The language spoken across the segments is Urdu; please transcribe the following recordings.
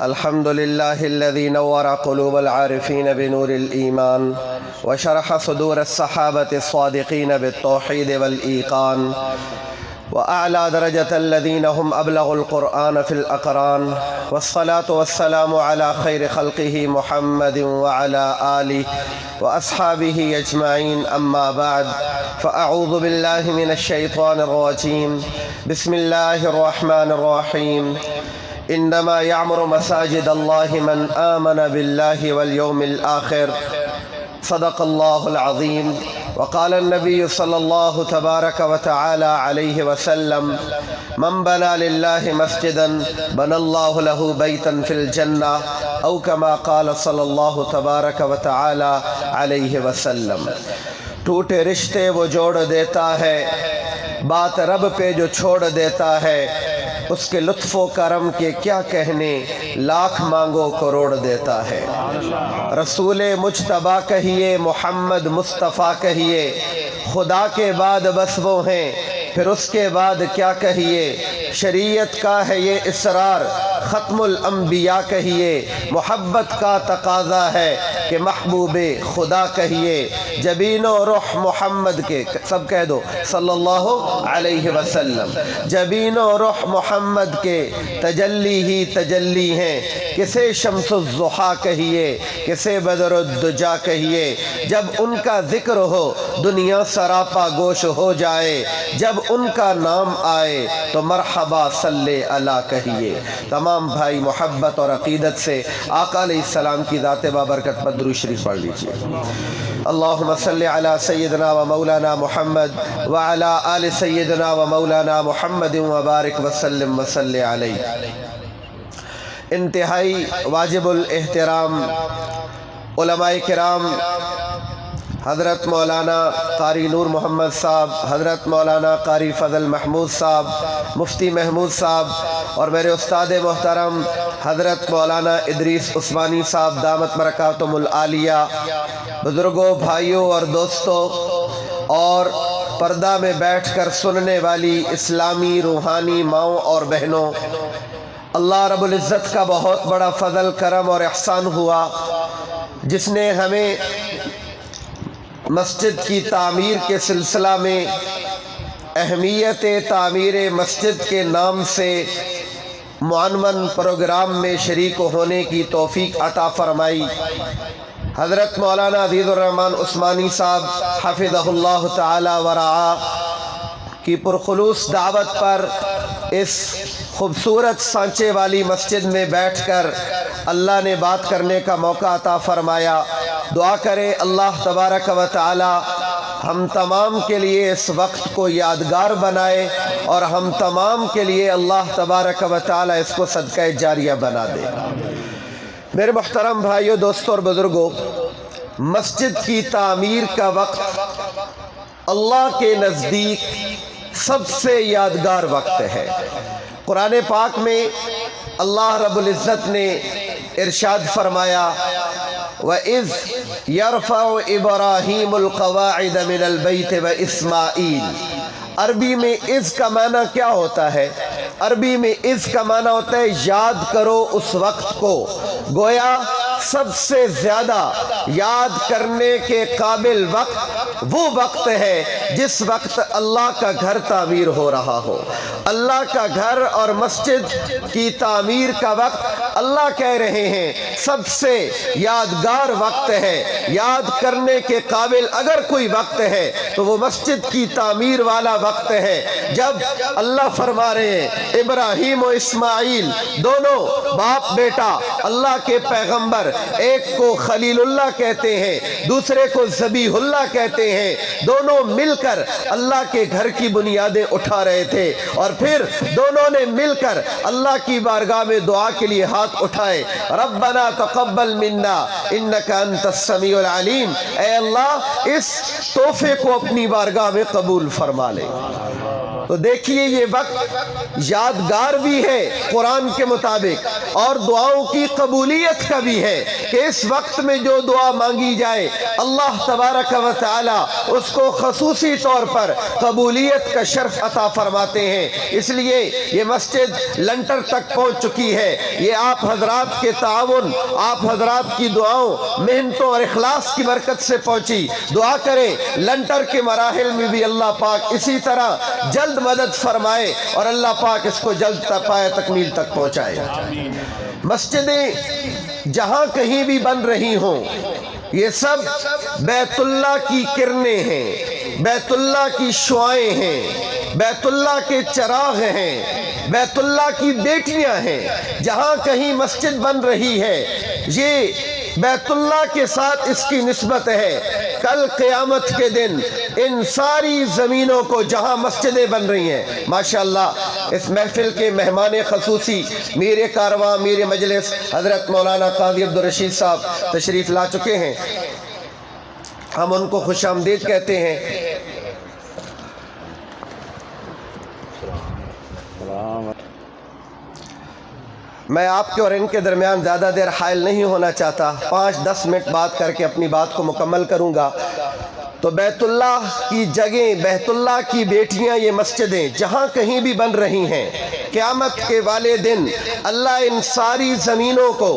الحمد لله الذي نور قلوب العارفين بنور الإيمان وشرح صدور الصحابة الصادقين بالتوحيد والإيقان وأعلى درجة الذين هم أبلغوا القرآن في الأقران والصلاة والسلام على خير خلقه محمد وعلى آله وأصحابه أجمعين أما بعد فأعوذ بالله من الشيطان الرجيم بسم الله الرحمن الرحيم إنما يعمر مساجد الله من آمن بالله واليوم الآخر صدق الله العظيم وقال النبي صلى الله تبارك وتعالى عليه وسلم من بنى لله مسجدا بنى الله له بيتا في الجنة أو كما قال صلى الله تبارك وتعالى عليه وسلم ٹوٹے رشتے وہ جوڑ دیتا ہے بات رب پہ جو چھوڑ دیتا ہے اس کے لطف و کرم کے کیا کہنے لاکھ مانگو کروڑ دیتا ہے رسول مجتبی کہیے محمد مصطفیٰ کہیے خدا کے بعد بس وہ ہیں پھر اس کے بعد کیا کہیے شریعت کا ہے یہ اسرار ختم الانبیاء کہیے محبت کا تقاضا ہے کہ محبوب خدا کہیے جبین و روح محمد کے سب کہہ دو صلی اللہ علیہ وسلم جبین و روح محمد کے تجلی ہی تجلی ہیں کسے شمس الضحیٰ کہیے کسے بدر الدجا کہیے جب ان کا ذکر ہو دنیا سراپا گوش ہو جائے جب ان کا نام آئے تو مرحبا صلی اللہ کہیے تمام بھائی محبت اور عقیدت سے آقا علیہ السلام کی ذات بابرکت پر درود شریف پڑھ لیجئے اللہم صلی علی سیدنا و مولانا محمد وعلی آل سیدنا و مولانا محمد وبارک وسلم وصلی علیہ انتہائی واجب الاحترام علماء کرام حضرت مولانا قاری نور محمد صاحب حضرت مولانا قاری فضل محمود صاحب مفتی محمود صاحب اور میرے استاد محترم حضرت مولانا ادریس عثمانی صاحب دامت برکاتہم العالیہ بزرگوں بھائیوں اور دوستوں اور پردہ میں بیٹھ کر سننے والی اسلامی روحانی ماؤں اور بہنوں اللہ رب العزت کا بہت بڑا فضل کرم اور احسان ہوا جس نے ہمیں مسجد کی تعمیر کے سلسلہ میں اہمیت تعمیر مسجد کے نام سے معنون پروگرام میں شریک ہونے کی توفیق عطا فرمائی حضرت مولانا عزیز الرحمن عثمانی صاحب حفظہ اللہ تعالی ورعا کی پرخلوص دعوت پر اس خوبصورت سانچے والی مسجد میں بیٹھ کر اللہ نے بات کرنے کا موقع عطا فرمایا دعا کرے اللہ تبارک و تعالی ہم تمام کے لیے اس وقت کو یادگار بنائے اور ہم تمام کے لیے اللہ تبارک و تعالی اس کو صدقہ جاریہ بنا دے میرے محترم بھائیوں دوستوں اور بزرگوں مسجد کی تعمیر کا وقت اللہ کے نزدیک سب سے یادگار وقت ہے قرآن پاک میں اللہ رب العزت نے ارشاد فرمایا وَإِذْ يَرْفَعُ إِبْرَاهِيمُ الْقَوَاعِدَ مِنَ الْبَيْتِ وَإِسْمَاعِيلِ عربی میں اذ کا معنی کیا ہوتا ہے عربی میں اذ کا معنی ہوتا ہے یاد کرو اس وقت کو گویا سب سے زیادہ یاد کرنے کے قابل وقت وہ وقت ہے جس وقت اللہ کا گھر تعمیر ہو رہا ہو اللہ کا گھر اور مسجد کی تعمیر کا وقت اللہ کہہ رہے ہیں سب سے یادگار وقت ہے یاد کرنے کے قابل اگر کوئی وقت ہے تو وہ مسجد کی تعمیر والا وقت ہے جب اللہ فرما رہے ہیں ابراہیم و اسماعیل دونوں باپ بیٹا اللہ کے پیغمبر ایک کو خلیل اللہ کہتے ہیں دوسرے کو ذبیح اللہ کہتے ہیں دونوں مل کر اللہ کے گھر کی بنیادیں اٹھا رہے تھے اور پھر دونوں نے مل کر اللہ کی بارگاہ میں دعا کے لیے ہاتھ اٹھائے ربنا تقبل منا انک انت السمیع العلیم اے اللہ اس تحفے کو اپنی بارگاہ میں قبول فرما لے تو دیکھیے یہ وقت یادگار بھی ہے قرآن کے مطابق اور دعاؤں کی قبولیت کا بھی ہے کہ اس وقت میں جو دعا مانگی جائے اللہ تبارک و تعالی اس کو خصوصی طور پر قبولیت کا شرف عطا فرماتے ہیں۔ اس لیے یہ مسجد لنٹر تک پہنچ چکی ہے، یہ آپ حضرات کے تعاون، آپ حضرات کی دعاؤں، محنتوں اور اخلاص کی برکت سے پہنچی۔ دعا کریں لنٹر کے مراحل میں بھی اللہ پاک اسی طرح جلد مدد فرمائے اور اللہ پاک اس کو جلد پائے تکمیل تک پہنچائے۔ مسجدیں جہاں کہیں بھی بن رہی ہوں یہ سب بیت اللہ کی کرنیں ہیں، بیت اللہ کی شعائیں ہیں، بیت اللہ کے چراغ ہیں، بیت اللہ کی بیٹیاں ہیں۔ جہاں کہیں مسجد بن رہی ہے یہ بیت اللہ کے ساتھ اس کی نسبت ہے۔ کل قیامت کے دن ان ساری زمینوں کو جہاں مسجدیں بن رہی ہیں، ماشاءاللہ اس محفل کے مہمان خصوصی میر کارواں میر مجلس حضرت مولانا قاضی عبدالرشید صاحب تشریف لا چکے ہیں، ہم ان کو خوش آمدید کہتے ہیں۔ میں آپ کے اور ان کے درمیان زیادہ دیر حائل نہیں ہونا چاہتا، 5-10 منٹ بات کر کے اپنی بات کو مکمل کروں گا۔ تو بیت اللہ کی جگہیں، بیت اللہ کی بیٹیاں یہ مسجدیں جہاں کہیں بھی بن رہی ہیں، قیامت کے والے دن اللہ ان ساری زمینوں کو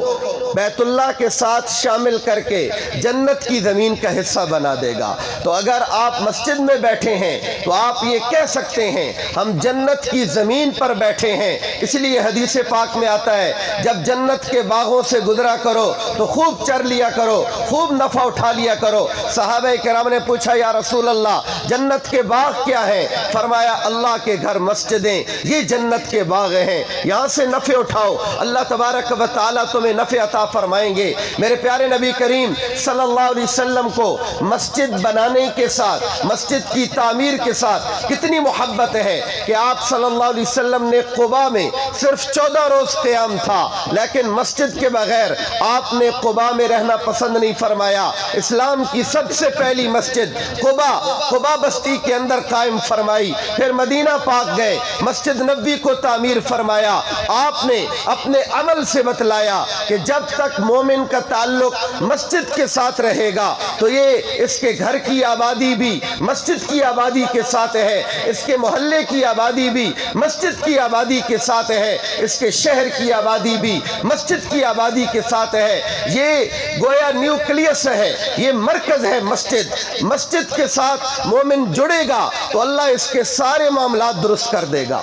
بیت اللہ کے ساتھ شامل کر کے جنت کی زمین کا حصہ بنا دے گا۔ تو اگر آپ مسجد میں بیٹھے ہیں تو آپ یہ کہہ سکتے ہیں ہم جنت کی زمین پر بیٹھے ہیں۔ اس لیے حدیث پاک میں آتا ہے جب جنت کے باغوں سے گزرا کرو تو خوب چر لیا کرو، خوب نفع اٹھا لیا کرو۔ صحابہ کرام نے پوچھا یا رسول اللہ جنت کے باغ کیا ہے؟ فرمایا اللہ کے گھر مسجدیں یہ جنت کے باغ ہیں، یہاں سے نفع اٹھاؤ، اللہ تبارک و تعالیٰ تمہیں نفع عطا فرمائیں گے۔ میرے پیارے نبی کریم صلی اللہ علیہ وسلم کو مسجد بنانے کے ساتھ، مسجد کی تعمیر کے ساتھ کتنی محبت ہے کہ آپ صلی اللہ علیہ وسلم نے قباء میں صرف 14 روز قیام تھا، لیکن مسجد کے بغیر آپ نے قباء میں رہنا پسند نہیں فرمایا۔ اسلام کی سب سے پہلی مسجد قباء بستی کے اندر قائم فرمائی، پھر مدینہ پاک گئے، مسجد نبوی کو تعمیر فرمایا۔ آپ نے اپنے عمل سے بتلایا کہ جب تک مومن کا تعلق مسجد کے ساتھ رہے گا تو یہ اس کے گھر کی آبادی بھی مسجد کی آبادی کے ساتھ ہے، اس کے محلے کی آبادی بھی مسجد کی آبادی کے ساتھ ہے، اس کے شہر کی آبادی بھی مسجد کی آبادی کے ساتھ ہے۔ یہ گویا نیوکلیس ہے، یہ مرکز ہے مسجد۔ مسجد کے ساتھ مومن جڑے گا تو اللہ اس کے سارے معاملات درست کر دے گا۔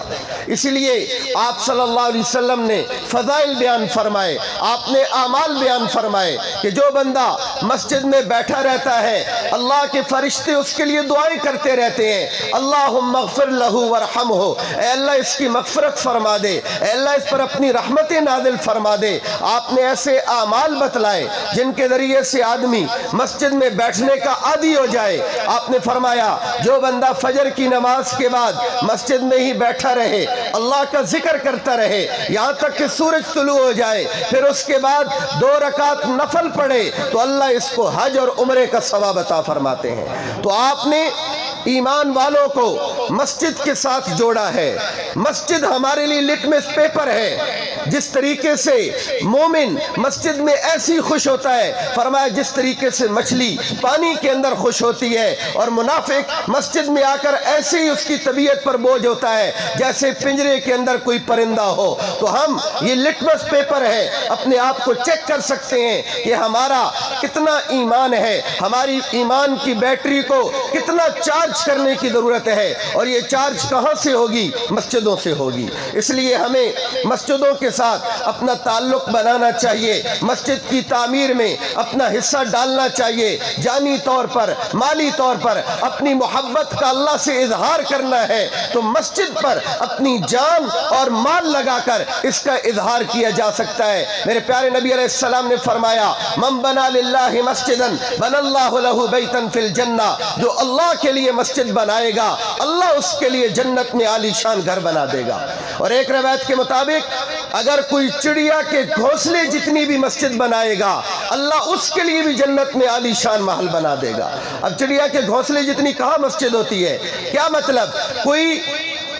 اسی لیے آپ صلی اللہ علیہ وسلم نے فضائل بیان فرمائے، آپ نے اعمال بیان فرمائے کہ جو بندہ مسجد میں بیٹھا رہتا ہے اللہ کے فرشتے اس کے لیے دعائیں کرتے رہتے ہیں، اللہم اغفر لہ ورحمہ، اے اللہ اس کی مغفرت فرما دے، اے اللہ اس پر اپنی رحمتیں نازل فرما دے۔ آپ نے ایسے اعمال بتلائے جن کے ذریعے سے آدمی مسجد میں بیٹھنے کا عادی ہو جائے۔ آپ نے فرمایا جو بندہ فجر کی نماز کے بعد مسجد میں ہی بیٹھا رہے، اللہ کا ذکر کرتا رہے یہاں تک کہ سورج طلوع ہو جائے، پھر اس کے بعد 2 رکعت نفل پڑھے تو اللہ اس کو حج اور عمرے کا ثواب عطا فرماتے ہیں۔ تو آپ نے ایمان والوں کو مسجد کے ساتھ جوڑا ہے۔ مسجد ہمارے لیے لٹمس پیپر ہے۔ جس طریقے سے مومن مسجد میں ایسی خوش ہوتا ہے، فرمایا جس طریقے سے مچھلی پانی کے اندر خوش ہوتی ہے، اور منافق مسجد میں آ کر ایسے ہی اس کی طبیعت پر بوجھ ہوتا ہے جیسے پنجرے کے اندر کوئی پرندہ ہو۔ تو ہم یہ لٹمس پیپر ہے، اپنے آپ کو چیک کر سکتے ہیں کہ ہمارا کتنا ایمان ہے، ہماری ایمان کی بیٹری کو کتنا چارج کرنے کی ضرورت ہے، اور یہ چارج کہاں سے ہوگی؟ مسجدوں سے ہوگی۔ اس لیے ہمیں مسجدوں کے ساتھ اپنا تعلق بنانا چاہیے، مسجد کی تعمیر میں اپنا حصہ ڈالنا چاہیے، جانی طور پر، مالی طور پر اپنی محبت کا اللہ سے اظہار کرنا ہے تو مسجد پر اپنی جان اور مال لگا کر اس کا اظہار کیا جا سکتا ہے۔ میرے پیارے نبی علیہ السلام نے فرمایا من بنا للہ مسجدا بنا اللہ لہ بیتا فی الجنہ، جو اللہ کے لیے مسجد بنائے گا اللہ اس کے لیے جنت میں عالی شان گھر بنا دے گا۔ اور ایک روایت کے مطابق اگر کوئی چڑیا کے گھونسلے جتنی بھی مسجد بنائے گا اللہ اس کے لیے بھی جنت میں عالی شان محل بنا دے گا۔ اب چڑیا کے گھونسلے جتنی کہاں مسجد ہوتی ہے؟ کیا مطلب؟ کوئی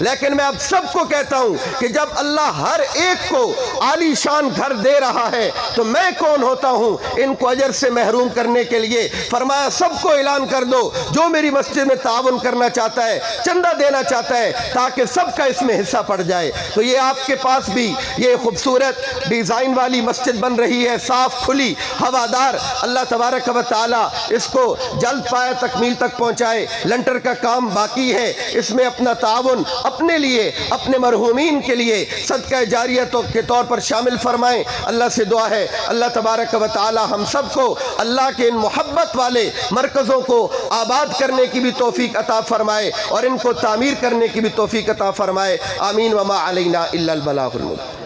لیکن میں اب سب کو کہتا ہوں کہ جب اللہ ہر ایک کو عالی شان گھر دے رہا ہے تو میں کون ہوتا ہوں ان کو اجر سے محروم کرنے کے لیے؟ فرمایا سب کو اعلان کر دو جو میری مسجد میں تعاون کرنا چاہتا ہے، چندہ دینا چاہتا ہے، تاکہ سب کا اس میں حصہ پڑ جائے۔ تو یہ آپ کے پاس بھی یہ خوبصورت ڈیزائن والی مسجد بن رہی ہے، صاف کھلی ہوادار۔ اللہ تبارک و تعالی اس کو جلد پایا تکمیل تک پہنچائے۔ لنٹر کا کام باقی ہے، اس میں اپنا تعاون اپنے لیے، اپنے مرحومین کے لیے صدقہ جاریہ کے طور پر شامل فرمائیں۔ اللہ سے دعا ہے اللہ تبارک و تعالی ہم سب کو اللہ کے ان محبت والے مرکزوں کو آباد کرنے کی بھی توفیق عطا فرمائے اور ان کو تعمیر کرنے کی بھی توفیق عطا فرمائے۔ آمین وما علینا الا البلاغ المبین۔